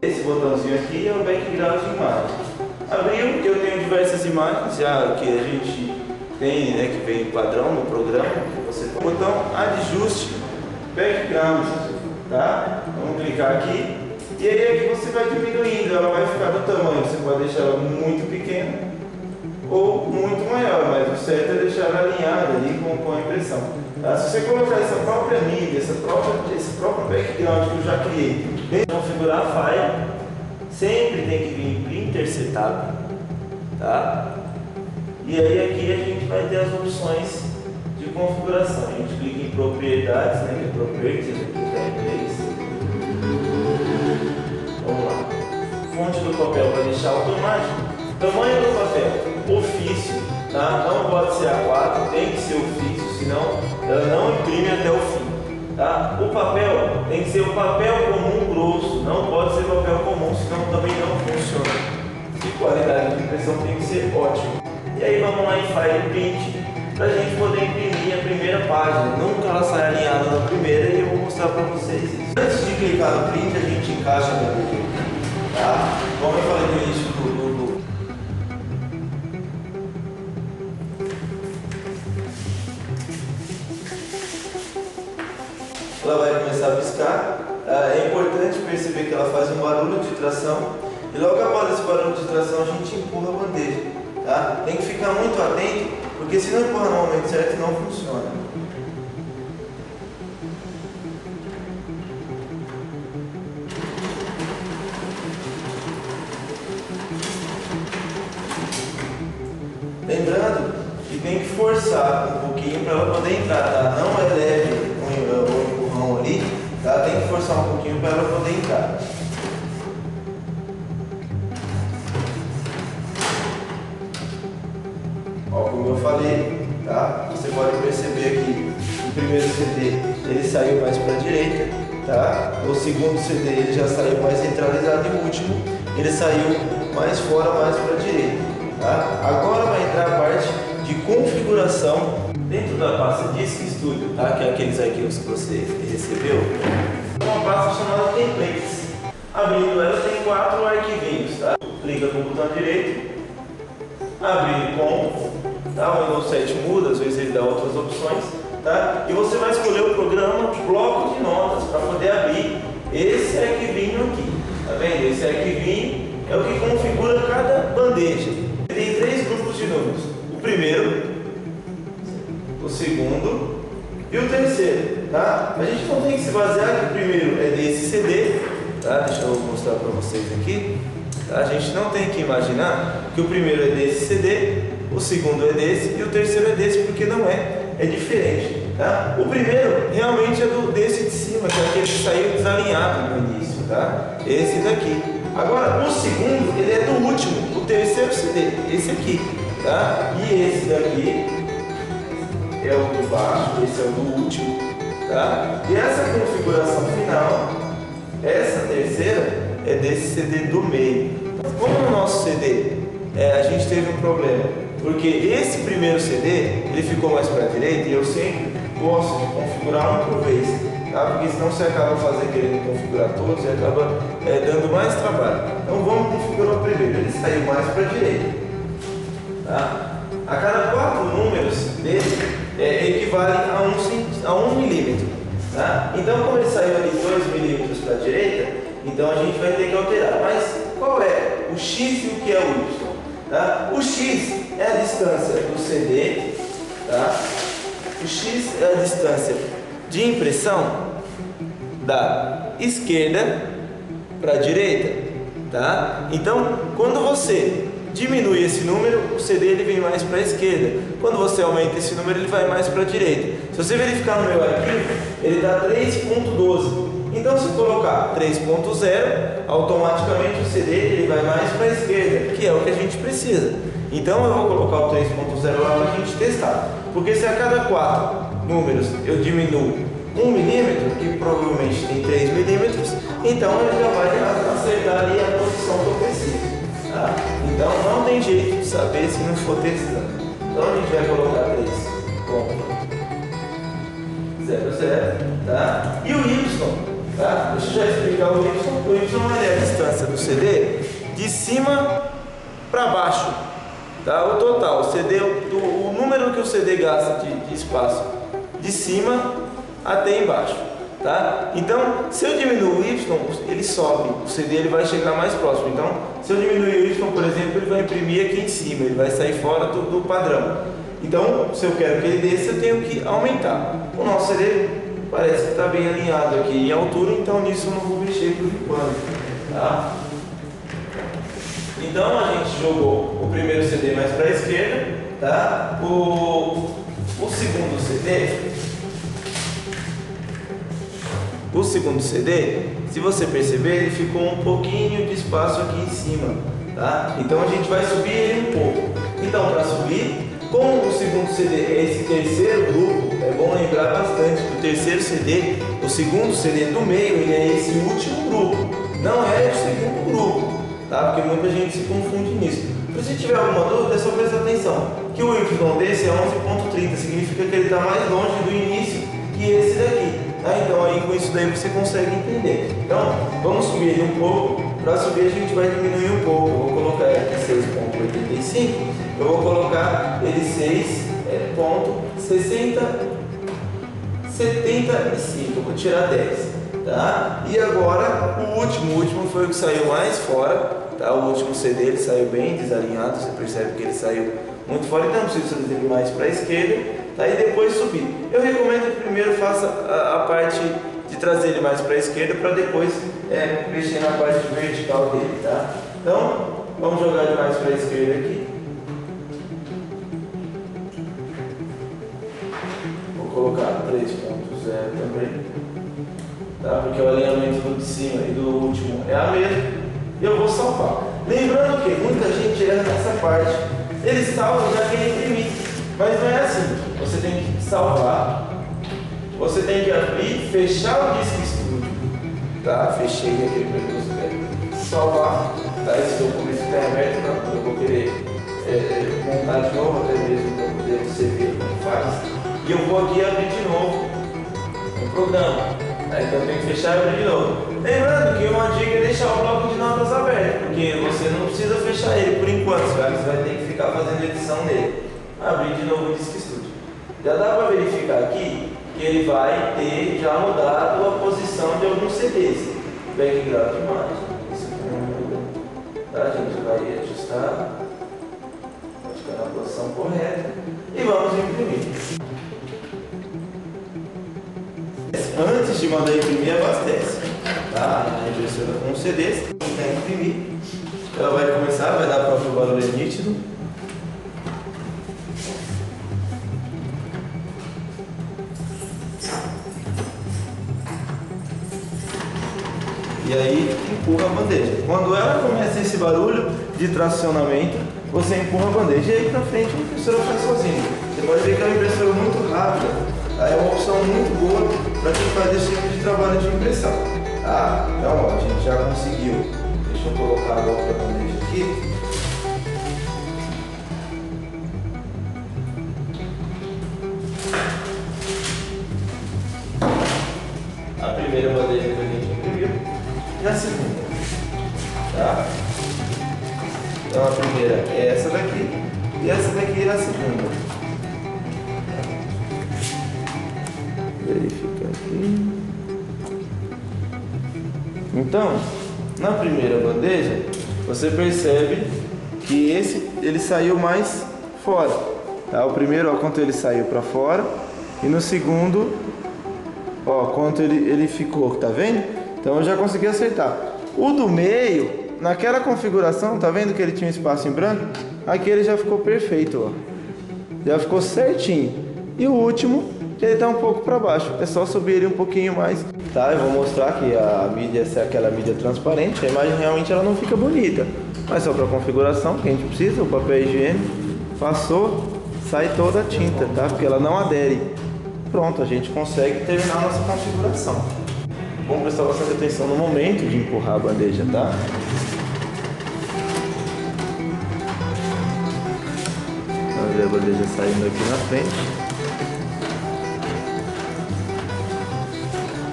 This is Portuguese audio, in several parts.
Esse botãozinho aqui é o background de imagem. Abriu, eu tenho diversas imagens já que a gente tem, né, que vem padrão no programa. Você tem o botão ajuste background, tá? Vamos clicar aqui e aí aqui você vai diminuindo, ela vai ficar do tamanho. Você pode deixar ela muito pequena ou muito maior, mas o certo é deixar ela alinhada ali com a impressão. Tá? Se você colocar essa própria mídia, esse próprio background que eu já criei, configurar a file, sempre tem que vir em printer setup, tá? E aí aqui a gente vai ter as opções de configuração. A gente clica em propriedades, né, que é properties, aqui está em inglês. Vamos lá. Fonte do papel vai deixar automático. Tamanho do papel, ofício, tá? Não pode ser A4, tem que ser ofício, senão ela não imprime até o fim. Tá? O papel tem que ser o papel comum grosso, não pode ser papel comum, senão também não funciona. E qualidade de impressão tem que ser ótima. E aí vamos lá em File Print, para a gente poder imprimir a primeira página. Nunca ela sai alinhada na primeira e eu vou mostrar para vocês isso. Antes de clicar no print, a gente encaixa no vídeo. Tá? Como eu falei no início do ela vai começar a piscar. É importante perceber que ela faz um barulho de tração e logo após esse barulho de tração a gente empurra a bandeja, tá? Tem que ficar muito atento, porque se não empurrar no momento certo não funciona. Lembrando que tem que forçar um pouquinho para ela poder entrar, tá? Não é leve o empurrão ali, tá? Tem que forçar um pouquinho para ela poder entrar. Ó, como eu falei, tá? Você pode perceber aqui, o primeiro CD ele saiu mais para a direita, tá? O segundo CD ele já saiu mais centralizado e o último ele saiu mais fora, mais para a direita, tá? Agora vai entrar a parte de configuração dentro da pasta Disk Studio, tá? Que é aqueles arquivos que você recebeu. Uma pasta chamada Templates. Abrindo ela tem 4 arquivinhos, tá? Clica com o botão direito, abrir com, tá? O Windows 7 muda, às vezes ele dá outras opções, tá? E você vai escolher o programa bloco de notas para poder abrir esse arquivinho aqui, tá vendo? Esse arquivinho é o que configura cada bandeja. Tem 3 grupos de números: o primeiro, o segundo e o terceiro, tá? A gente não tem que se basear que o primeiro é desse CD, tá? Deixa eu mostrar para vocês aqui. Tá? A gente não tem que imaginar que o primeiro é desse CD, o segundo é desse e o terceiro é desse, porque não é diferente, tá? O primeiro realmente é desse de cima, que é aquele que saiu desalinhado no início, tá? Esse daqui. Agora, o segundo, ele é do último, o terceiro CD, esse aqui, tá? E esse daqui é o de baixo, esse é o do último, tá? E essa configuração final, essa terceira, é desse CD do meio. Como no nosso CD a gente teve um problema, porque esse primeiro CD ele ficou mais para a direita e eu sempre gosto de configurar um por vez, tá? Porque senão você acaba querendo configurar todos e acaba dando mais trabalho. Então vamos configurar o primeiro, ele saiu mais para a direita, tá? A cada 4 números dele equivale a 1 milímetro, tá? Então como ele saiu ali 2 milímetros para a direita, então a gente vai ter que alterar. Mas qual é o X e o que é o Y? Tá? O X é a distância do CD, tá? O X é a distância de impressão da esquerda para a direita, tá? Então, quando você diminui esse número, o CD ele vem mais para a esquerda. Quando você aumenta esse número, ele vai mais para a direita. Se você verificar no meu arquivo, ele dá 3.12. Então, se colocar 3.0, automaticamente o CD ele vai mais para a esquerda, que é o que a gente precisa. Então, eu vou colocar o 3.0 lá para a gente testar. Porque se a cada 4 números eu diminuo 1 milímetro, que provavelmente tem 3 milímetros, então ele já vai acertar ali a posição que eu preciso. Tá? Então não tem jeito de saber se não for testando. Então a gente vai colocar 3,00, tá? E o Y, tá? Deixa eu já explicar o Y. O Y é a distância do CD de cima para baixo, tá? O total, o CD, o número que o CD gasta de espaço de cima até embaixo, tá? Então, se eu diminuir o Y, ele sobe, o CD ele vai chegar mais próximo. Então, se eu diminuir o Y, por exemplo, ele vai imprimir aqui em cima, ele vai sair fora do padrão. Então, se eu quero que ele desça, eu tenho que aumentar. O nosso CD parece que está bem alinhado aqui em altura, então nisso eu não vou mexer por enquanto, tá? Então, a gente jogou o primeiro CD mais para a esquerda, tá? O segundo CD... O segundo CD, se você perceber, ele ficou um pouquinho de espaço aqui em cima, tá? Então a gente vai subir ele um pouco. Então, para subir, como o segundo CD é esse terceiro grupo, é bom lembrar bastante que o terceiro CD, o segundo CD do meio, ele é esse último grupo, não é o segundo grupo, tá? Porque muita gente se confunde nisso. Então, se tiver alguma dúvida, é só prestar atenção que o Y desse é 11,30, significa que ele está mais longe do início que esse daqui. Então aí com isso daí você consegue entender. Então vamos subir ele um pouco. Para subir a gente vai diminuir um pouco. Eu vou colocar aqui 6,85. Eu vou colocar ele 6,75. Eu vou tirar 10, tá? E agora o último foi o que saiu mais fora, tá? O último CD ele saiu bem desalinhado. Você percebe que ele saiu muito fora, então precisa trazer ele mais para a esquerda. Tá? E depois subir. Eu recomendo que primeiro faça a parte de trazer ele mais para a esquerda para depois mexer na parte vertical dele, tá? Então, vamos jogar ele mais para a esquerda aqui. Vou colocar 3,0 também, tá? Porque o alinhamento do de cima e do último é a mesma. E eu vou salvar. Lembrando que muita gente erra nessa parte. Eles salvam já quer imprimir. Mas não é assim, você tem que salvar, você tem que abrir, fechar o Disc Studio, tá? Fechei aqui para você salvar, tá? Esse documento está aberto, não, eu vou querer montar de novo, até mesmo para poder você ver como faz. E eu vou aqui abrir de novo o programa, tá? Então eu tenho que fechar e abrir de novo. Lembrando que uma dica é deixar o bloco de notas aberto, porque você não precisa fechar ele por enquanto, você vai ter que ficar fazendo edição nele. Abrir de novo o Disc Studio. Já dá para verificar aqui que ele vai ter já mudado a posição de alguns CDs. Background de imagem. Isso aqui não muda. Tá? A gente vai ajustar. Vai ficar na posição correta. E vamos imprimir. Antes de mandar imprimir, abastece. Tá? A impressora com os CDs. Vai imprimir. Ela vai começar, vai dar para o barulho nítido. E aí empurra a bandeja. Quando ela começa esse barulho de tracionamento, você empurra a bandeja e aí pra frente a impressora faz sozinha. Você pode ver que é uma impressora muito rápida, tá? É uma opção muito boa para quem faz esse tipo de trabalho de impressão. Tá? Então ó, a gente já conseguiu. Deixa eu colocar a outra bandeja aqui. A primeira bandeja que a gente imprimiu. E a segunda, tá? Então a primeira é essa daqui e essa daqui é a segunda. Verificar aqui. Então, na primeira bandeja, você percebe que ele saiu mais fora, tá? O primeiro, ó, quanto ele saiu para fora, e no segundo, ó, quanto ele ficou, tá vendo? Então eu já consegui acertar. O do meio, naquela configuração, tá vendo que ele tinha um espaço em branco? Aqui ele já ficou perfeito, ó. Já ficou certinho. E o último, ele tá um pouco para baixo. É só subir ele um pouquinho mais. Tá, eu vou mostrar que a mídia, essa é aquela mídia transparente. A imagem realmente ela não fica bonita. Mas só para configuração que a gente precisa, o papel higiênico. Passou, sai toda a tinta, tá? Porque ela não adere. pronto, a gente consegue terminar a nossa configuração. Vamos prestar bastante atenção no momento de empurrar a bandeja, tá? Vamos ver a bandeja saindo aqui na frente.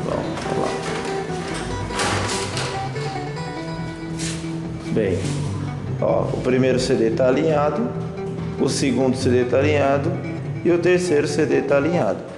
Bom, vamos lá. Bem, ó, o primeiro CD está alinhado, o segundo CD está alinhado e o terceiro CD está alinhado.